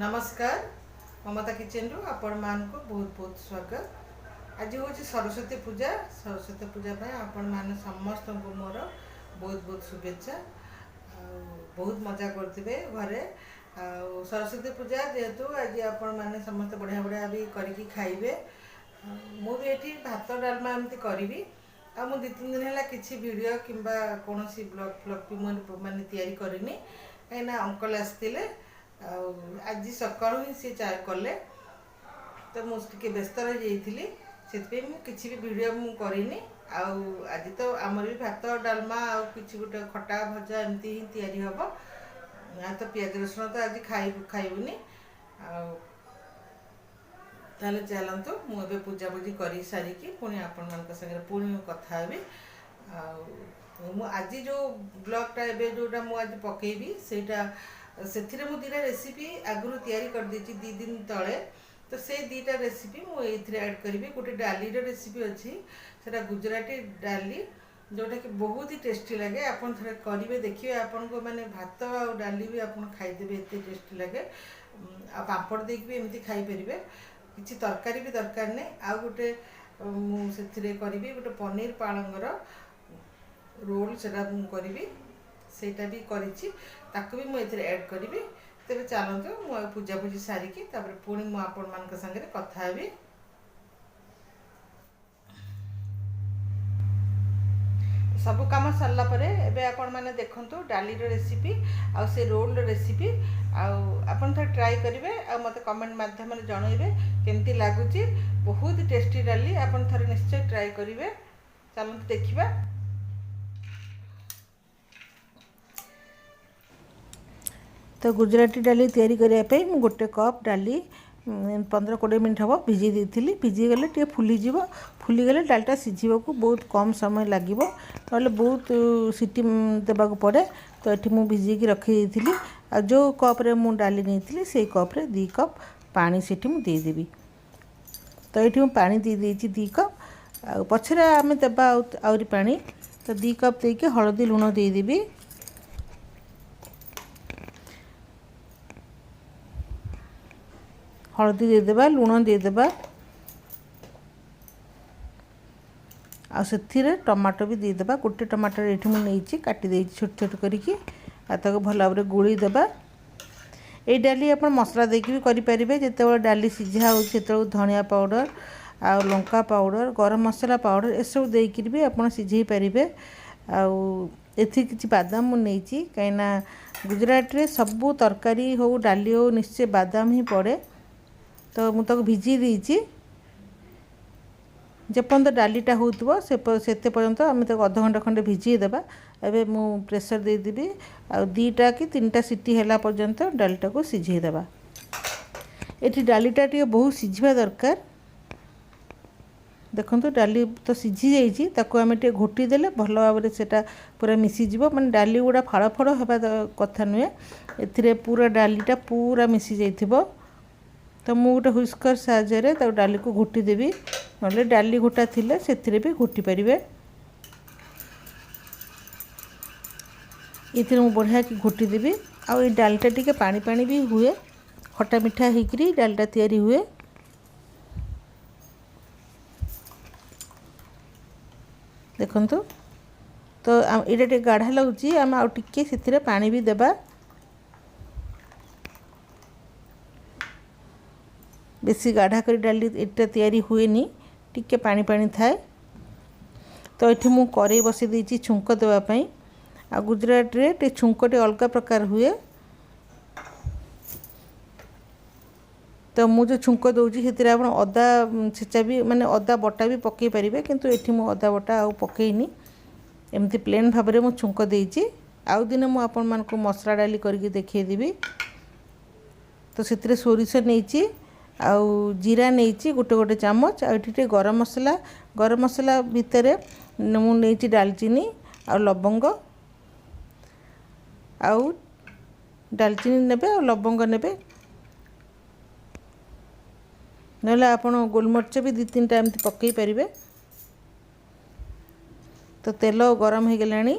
नमस्कार ममता किचन रु आपण मान को बहुत बहुत स्वागत। आज हूँ सरस्वती पूजा। सरस्वती पूजा आपण मान समस्त को मोर बहुत बहुत शुभेच्छा। बहुत मजा करते घरे। सरस्वती पूजा जेहेतु आज आपण मैंने समस्त बढ़िया बढ़िया भी करके खाइबे। मुझे ये भात डालमा एमती करी आ मु 2-3 दिन है किसी वीडियो किंबा कौन सी ब्लॉग फ्लॉग भी मैंने तैयारी करनी कहीं अंकल आसते आज सकाळु ही सी चाय कले तो मुझे व्यस्त रही से किसी भी वीडियो मु करनी। आज तो आमर भी भात डालमा आ कि गोटे खटा भजा एमती ही तैयारी हम। यहाँ तो पियाज रसुण तो आज खाइबुनी। ताले चलतु मुझे पूजा पूजी कर सारिकी पुणी आपण मान संगे पुणी कथा हेबी। आज जो ब्लॉगटा एबे जोटा मु आज पकेबी सेटा से मु 2टा रेसिपी आगु तैयारी कर देछि 2 दिन तले। तो से 2टा रेसिपी मु एथिरे ऐड करी। गोटे डाली रेसिपी अच्छी सेटा गुजराती डाली जोटा कि बहुत ही टेस्टी लगे। आपन थोड़े करेंगे देखिए आपन को माने भात और डाली भी आपन खाईदेवे एत टेस्टी लगे। आ पापड़ देख भी एमती खाई परिबे। किसी तरकारी भी दरकार नहीं। आ गोटे मुझे करी गोटे पनीर पालंगर रोल सेटा करी सेटा भी करी ताकू भी मुझे ऐड करी। तेरे चलते मुझे पूजा पूजी सारिकी पुणी मु आपण मान संगे कथा हेबी। सब काम सरला परे एबे आपण माने देखंतु डाली रेसिपी आ से रोल रेसिपी आपन थोड़ा ट्राई करेंगे आ मते कमेंट माध्यम रे जणाइबे केमती लागुची। बहुत टेस्टी डाली आपन थोड़े निश्चय ट्राई करेंगे। चलते देखिबा। तो गुजराती डाली तैयारी करने मु गोटे कप डाली 15-20 मिनट हम भिजी देती। भिजीगले टे फुलीज फुलीगले डालटा सीझा को बहुत कम समय लगे ना बहुत सीटी देवाक पड़े। तो ये मुझे भिजिकी रखी थी। आ जो कप्रे मु डाली नहीं से कप्रे 2 कप पानी से देदेवी। तो ये पानी दे 2 कप आ पछरे आम देवा आहरी पानी। तो 2 कप देके हलदी लुण देदेवी। हलदी देदेबा लुण देदेबा आ से टमाटो भी देदेबा। गोटे टमाटर ये मुझे काटी दे छोट छोट करके भल भाव गोली देबा। ये डाली आप मसला देकी भी करें। जिते डाली सीझा हो धनिया पाउडर आ लंका पाउडर गरम मसला पाउडर ये सब देकर भी आप सीझे पारे। एथि किसी बादाम मुझे कहीं गुजरात रे सबू तरकारी हो डाली हो निश्चय बादाम ही पड़े। तो मुझे भिजी देती जेपर्यंत डालीटा होते पर्यंत आम अध घंटा खंडे भिजे देबा। एबे मु प्रेशर देदेवी आ 2टा कि 3टा सीटी है पर्यंत डालीटा को सीझे देबा। ये डालीटा टे बहुत सीझा दरकार। देखो डाली तो सीझी जाइए आम टे घोटी देले भल भाव से पूरा मिसीज माने डाली गुड़ा फाड़ फाड़ होगा कथा नुहे। ए पूरा डालीटा पूरा मिसी जाइथिबो। तो मु गोटे हुस्कर साहाय्य डाली को घोटी देवी ना डाली घोटा थिले से भी घोटी पारे। ये मु बढ़िया कि घोटी देवी। आ डालीटा टिके पानी पानी भी हुए खटा मिठा होकरी डालीटा तैयारी हुए। देखंतु तो ये टे गाढ़ा लगुच आम आउ टिके से पानी भी देबा। बेसी गाढ़ा कर डाली इटा तैयारी हुए नी टिके पानी पानी थाए। तो ये मु कड़े बसई देती छुंक देवाई। आ गुजरात रे टे छुंकटे अलग प्रकार हुए। तो मु जो छुंक दूसरी से अदा छेचा भी माने अदा बटा भी पकई पारे किंतु ये मु अदा बटा आउ पकईनी एमती प्लेन भाव में मु छुंक देती। आउ दिन मु आपण मान को मसला डाली करके देखिदेवी। तो से सोरिष नहीं आउ जीरा नहीं गोटे गोटे चामच आटे गरम मसला भितर मुझे डालचीनी आ लवंग आउ डालचीनी नेबे आ लवंग नेबे ना आप गोलमरिच भी 2-3टा एमती पकई पारे। तो तेल गरम हो गलानी।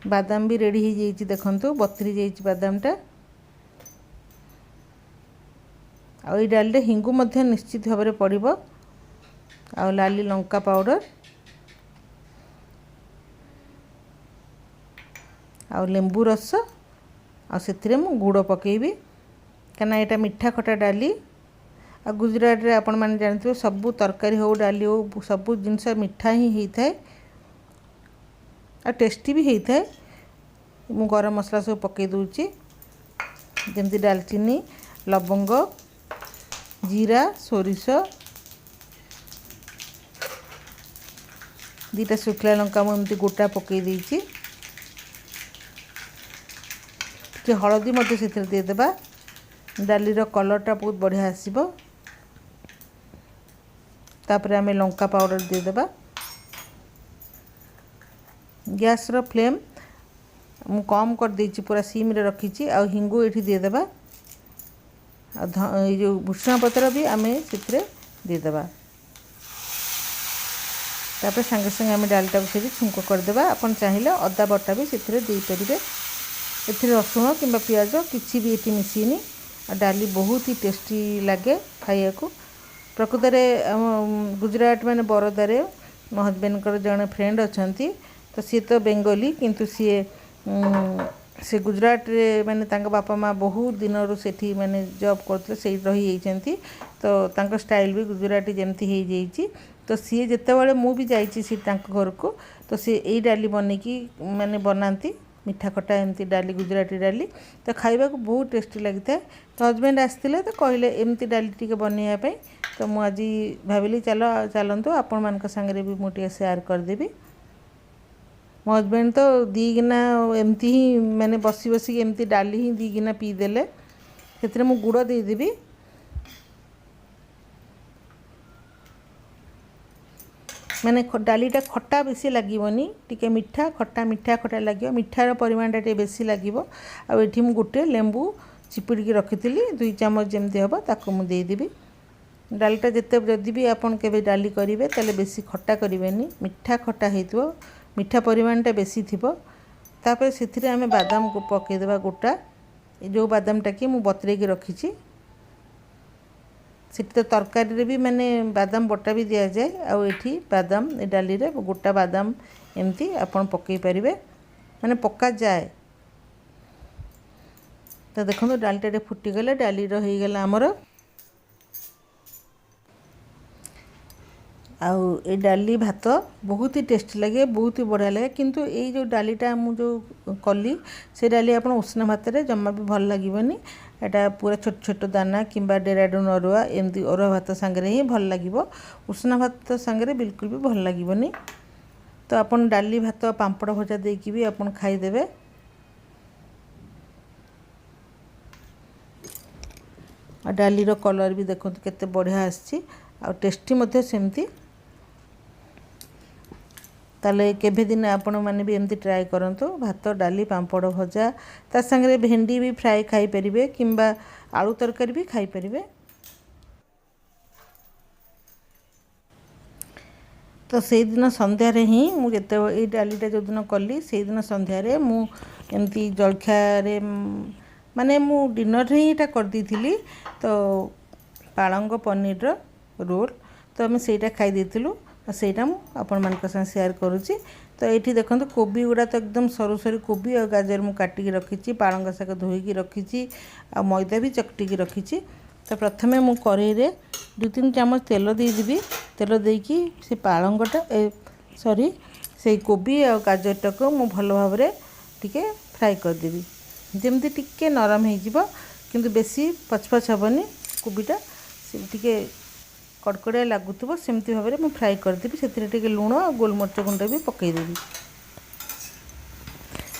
बादाम भी रेडी हो जाइए देखंतु बतरी जाइए बादामटा आ डाली हिंगु मध्य निश्चित भाव में पड़ो आ लाली लंका पाउडर आ लेंबू रस आ से मु गुड़ पकेबी कहीं यहाँ मीठा खटा डाली आ गुजरात रे आपण मैंने जानते सबू तरकारी हो डाली हो सबू जिनस मीठा ही होता है आ टेस्टी भी होता है। मु गरम मसला सब पकई दूची जमती दालचीनी लवंग जीरा सोरिष दीटा शुखला लंका मुझे गोटा पकई देती हलदी मध्य से देदेबा डालीर कलरटा बहुत बढ़िया आसब तापर आम लंका पाउडर देदेबा गैस रो फ्लेम मु कम कर देछि पूरा सिम रे रखी आ हिंगु ये देदेबा जो भुषण पत्र भी आम से देदेबा तापर संगे संगे आम डालटा से छुंक करदेबा अपन चाहिए अदा बटा भी से देपारे ए रसुण कि पियाज किसी भी ये मिसीनी डाली बहुत ही टेस्टी लगे खाया को प्रकृत में गुजरात माने बरोदा मो हजबैंड जड़े फ्रेंड अच्छा तो सी तो बेंगली किंतु सी से गुजरात रे माने तांका बापा माँ बहुत दिन सेठी माने जॉब करते से रही जाती तो तांका स्टाइल भी गुजराती जमती हो जाइए तो सी जिते मु भी जाइए घर को तो सी यही डाली बनईकी माने बनाती मीठा खटा एमती डाली गुजराती डाली तो खाइबा को बहुत टेस्टी लगी था। तो हजबैंड आसते तो कहले एमती डाली टी बनवाई तो मुझे भाविली चलतु आपण मान सागर भी मुझे सेयार करदेवी। मो हजबैंड तो दी गिना एमती ही मैंने बसी बसिक एमती डाली ही दी गिना पीदेले से मु गुड़ देदेवी मैंने डालीटा खट्टा बेसी लगे टिके मीठा खट्टा लगे मिठार परिमाणटा टे बेसी लगे आठी मु गोटे लेंबू चिपुड़ी रखी 2 चामच जमती हम ताको मुदेदेवी डालीटा जिते जदि भी आपन के डाली करेंगे तेल बेसी खट्टा करेंगे मीठा खट्टा हो मीठा परिमाणटा बेसी थिबो तापर से आम बादाम को पकईदेवा गोटा जो बादामटा कि मु बतरे की रखी तो तरकारी भी मैंने बादाम बटा भी दि जाए आठी बादाम डाली रे गोटा बादाम एमती आपन पकई पारे मैंने पका जाए तो देखो डालीटा फुटीगले डाली रहीगला आमर आउ ए डाली भात बहुत ही टेस्टी लगे बहुत ही बढ़िया लगे किंतु ये जो डालीटा मुझे कली से डाली आप उष्ण भात में जमा भी भल लगे एटा पूरा छोट छोट दाना किंबा डेराडून अरुआ एमती अरुआ भात सांगे ही भल लगे उष्ण भात सांगे बिल्कुल भी भल लगे। तो आपन डाली भात पांपड़ भजा देकी भी आपन खाईदेवे डालीर कलर भी देखो केते बढ़िया आसी आ टेस्टी मध्य सेमती ताले केभे दिन आपण माने भी एमती ट्राए करंतु भात डाली पांपड़ भजा ता संगे भेंडी भी फ्राए खाई परिबे किंबा आलू तरकारी भी खाई परिबे। तो से दिन संध्या रे ही मु जते ए डालीटा जो दिन कली से दिन संध्या रे मु एमती जलखिया रे माने मु डिनर रे एटा कर दी तो पालंग पनीर रोल तो आम सेटा खाई देथिलु सेटा मु आपण मान संग शेयर करुच्ची। तो ये देखो कोबी गुड़ा तो एकदम सरू सरू कोबी और गाजर मु काटिकी रखी पालंग शाग धोईकी रखी आ मैदा भी चकटिकी रखी। तो प्रथमे मु कढ़ई 2-3 चामच तेल देदेवी तेल देकी से पालंगटा सॉरी से कोबी और गाजरटा को मु भल भाव टिके फ्राए करदेवी जमती टिके नरम हो किंतु बेसी पचपच हेनी कोबीटा से टिके कड़कड़िया लगुव सेमती भाव में मुझे फ्राए करदेवी से लुण और गोलमरिच गुंड भी पकईदेवी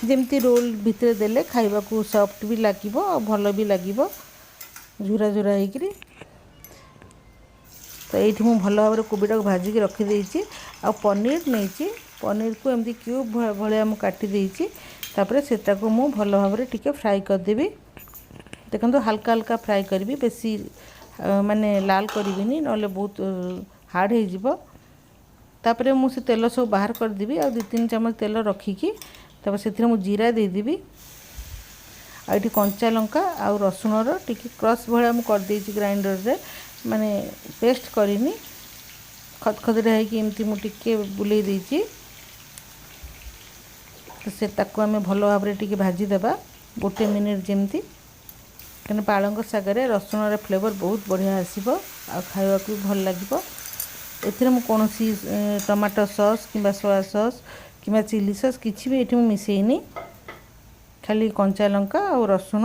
जमती रोल भितर देले खाइबा को सॉफ्ट भी लगे भल भी लगे झुरा झुरा होकरी। तो ये मुझे भल भाव में कोबीटा को भाजिकी रखीदे आ पनीर नहीं पनीर को एमती क्यूब भाया मुझे काटिदेची तापर सेटा को मु भल भाव में टिके फ्राए करदेवी देखो हल्का हल्का फ्राए करी बेसी माने लाल करी ना बहुत हार्ड हो तापर मुझे तेल सब बाहर करदेवी आ 2-3 चामच तेल रखिकी तापर से मु जीरा देदेवी आइटी कंचा लंका आउ रसुणर टिके क्रश भाया मुझे करदे ग्राइंडर रे माने पेस्ट करनी खदखदरे होमती मुझे बुले देती तो से ताको आम भल भाव में भाजीदेवा गोटे मिनिट जमती कहीं पालंग सागर रसुणर फ्लेवर बहुत बढ़िया आसो आ खावा भी भल लगे एथिरे मु कोनोसी टमाटो सॉस किंबा सोया सॉस किंबा चिली सॉस किसी भी ये मिसेनी खाली कंचा लंका और रसुण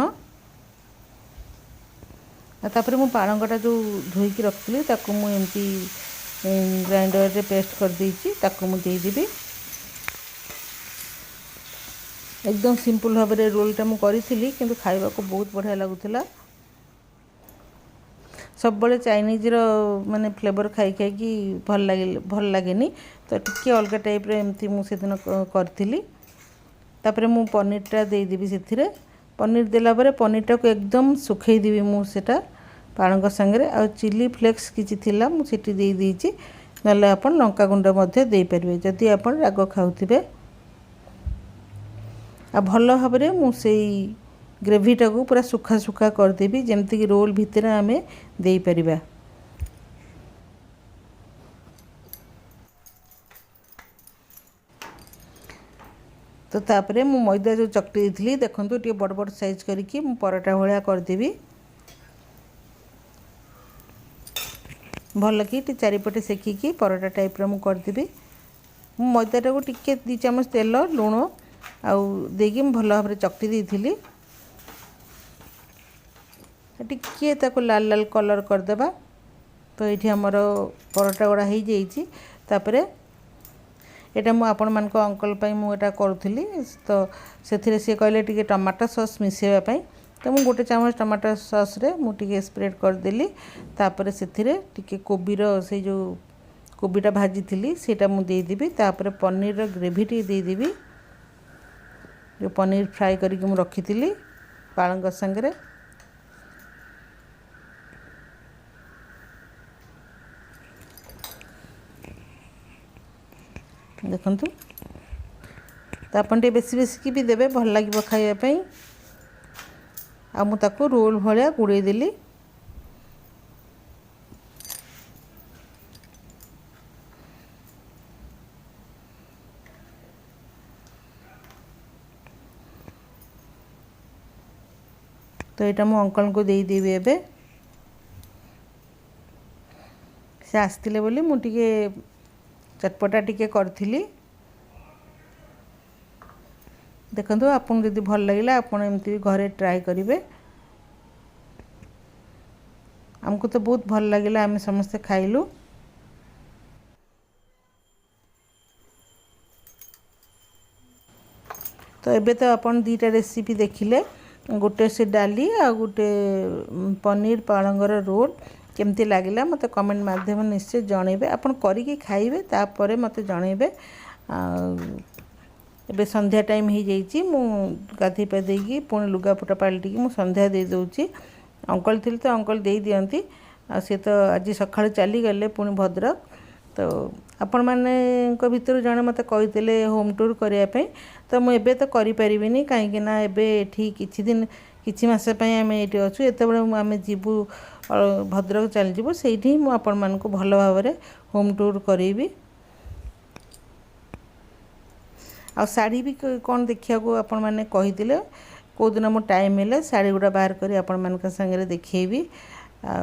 तापर मु पालंगटा जो धोईकी रखी ताकू मु एमती ग्राइंडर रे पेस्ट कर देइची ताकू मु देदेवी एकदम सिंपल भाव में रोलटा मु करी किंतु खाइबा को बहुत बढ़िया लगुला सब बड़े चाइनीज रो माने फ्लेवर खाई खाई भल लगे तो टिके अलग टाइप रे एमती मु से दिन करथिली तापर मु पनीरटा देदेवी से पनीर देला परे पनीरटा को एकदम सुखई देवी मु सेटा पालंग संगे आ चिली फ्लेक्स किछि थिला मु सेठी दे देइची नले आपण लंका गुंड मध्ये दे परिबे जदि आपण राग खाउथिबे आ भल भाव में मुझे ग्रेवीटा को पूरा सुखा सुखा करदेवी जमती कि रोल भितर आम दे परिबा तो तापरे मु मैदा जो चकटी थी देखो टे बड़ बड़ साइज करके मु परोटा भाया करदेवी भल कि चारिपटे सेकिकी परोटा टाइप मु करदेवी मैदाटा को टिके 2 चामच तेल लुण आउ देगी भल भाव में चकटी देती टिके ताको लाल लाल कलर करदेबा तो ये आमर परोटा गुड़ा हो जापर यहाँ मुझे आपण मान अंकल मुझा करूँगी तो से कहले टिके टमाटो सॉस मिसेवाई तो मुझे गोटे चामच टमाटो सॉस रे मुझे स्प्रेड करदेली तापर से टिके कोबीर से जो कोबीटा भाजी थी सेटा मुझे देदेवी तापर पनीर ग्रेवी टी देदेवी जो पनीर फ्राए करके मुझे रखी थी पालंग संगे देखु तो आप बेसी बेसी की भी देवे भल लगे खायापी आ मु ताको रोल भाया गुड़े देली तो यहाँ मो अंकल को देदेवी एबे से आसते बोली मुझे चटपटा टिके करी देखो आपन जदि भल लगे आपन एमती घरे ट्राए करेंगे आमको तो बहुत भल लगे आम समस्ते खाइलु तो एबे तो आपन 2टा रेसिपी देखिले गोटे से डाली आ गोटे पनीर पालंगर रोल केमती लगे मत कमेंट माध्यम निश्चय जनइबे आपन करिकी खाइबे तापर मत जनइबे एबे संध्या टाइम हो जाइए मु गाधे पाधेकी पुणी लुगापुटा पलटिकी मु संध्या दे दउची अंकल थिले तो अंकल दे दियंती आ से तो आज सकाळ चली गले पुणी भद्रक तो आपण माने भितर जने मत कहितले होम टूर करिया पे तो मु एबे तो करि परिबिनी काहे ना एबे एठी किछि दिन किछि मास पय आमे एठी अछु एते बेले आमे जीवु भद्रक चल जीवु सेठी मु आपण मान को भल भाव में होम टूर करेबी आ साड़ी भी कौन देखिया को आपण माने कहिदिले को दिन मो टाइम मिले साड़ी गुड़ा बाहर करी आपण मान का संगे देखेबी आ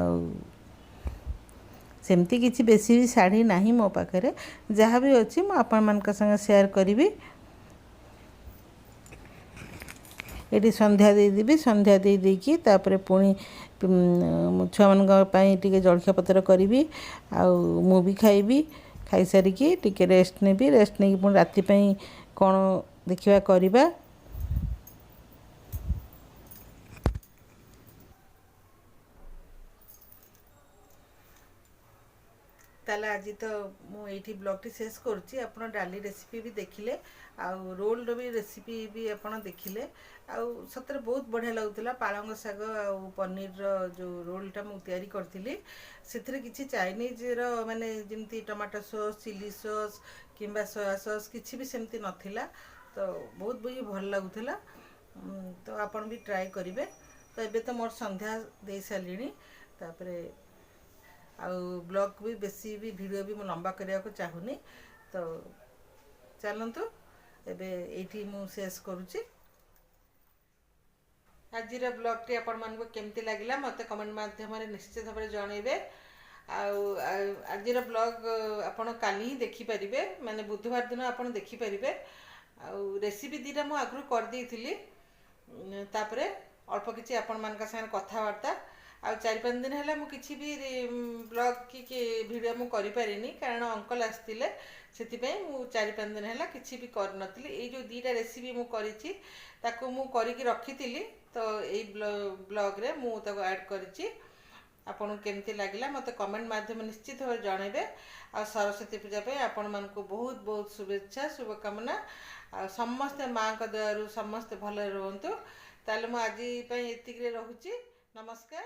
सेमती किसी बेसी भी साड़ी नहीं मो पाखे जहाँ भी अच्छी मु आपण मान का संगे शेयर करी ये संध्या देदेवी संध्या दे देकी तापर पुणी छुआ मान जलखिया पतर करी मु भी खाइबी खाई सारिकी टिके रेस्ट नेबी रेस्ट नहीं पुणी राति कौन देखा करवा ताले आज तो मुझे ब्लॉग शेष करुच्ची आप डाली रेसिपी भी देखिले आउ रोल भी रेसिपी भी आप देखिले आउ सतरे बहुत बढ़िया लगुला पालंग शाग आउ पनीर जो रोलटा मुझे करी से किसी चाइनीज माने जमती टमाटो सॉस चिली सॉस किंबा सोया सॉस किसी भी सेमती नथिला तो बहुत भी भल लगुला। तो आपण भी ट्राई करेंगे। तो एबे तो मोर संध्या दे सारी तापर ब्लॉग भी बेसी भी वीडियो भी लंबा करने को चाहूनी। तो चलतु एबे एठी मु शेष करुच्ची। आज ब्लॉग टी आपण मानक केमती लगिला मते कमेंट माध्यम निश्चित भाव जनइबे। आज ब्लॉग आपण काली ही देखि परिबे, माने बुधवार दिन आपण देखि परिबे। रेसिपी दीटा मु आगु कर देइथिली, तापरे अल्प किछि आपण मान का संग कथावार्ता। 4-5 दिन है मुझे किसी भी ब्लॉग की वीडियो मु करि पारिनी, कारण अंकल आसतिले सेतिपई मु 4-5 दिन है किसी भी कर नथिली। ए जो दीटा रेसिपी मु करिछि ताको मु करिकि रखितिली, तो ए ब्लॉग रे मु ताको ऐड करिछि। आपन केमती लागिला मते कमेंट माध्यम निश्चित भाव जनइबे। आ सरस्वती पूजा पे आपण मान को बहुत बहुत शुभेच्छा शुभकामना। समस्ते माँ का दयारु समस्ते भले रहंतु। ताले मु आज पई एतिकरे रहूची। नमस्कार।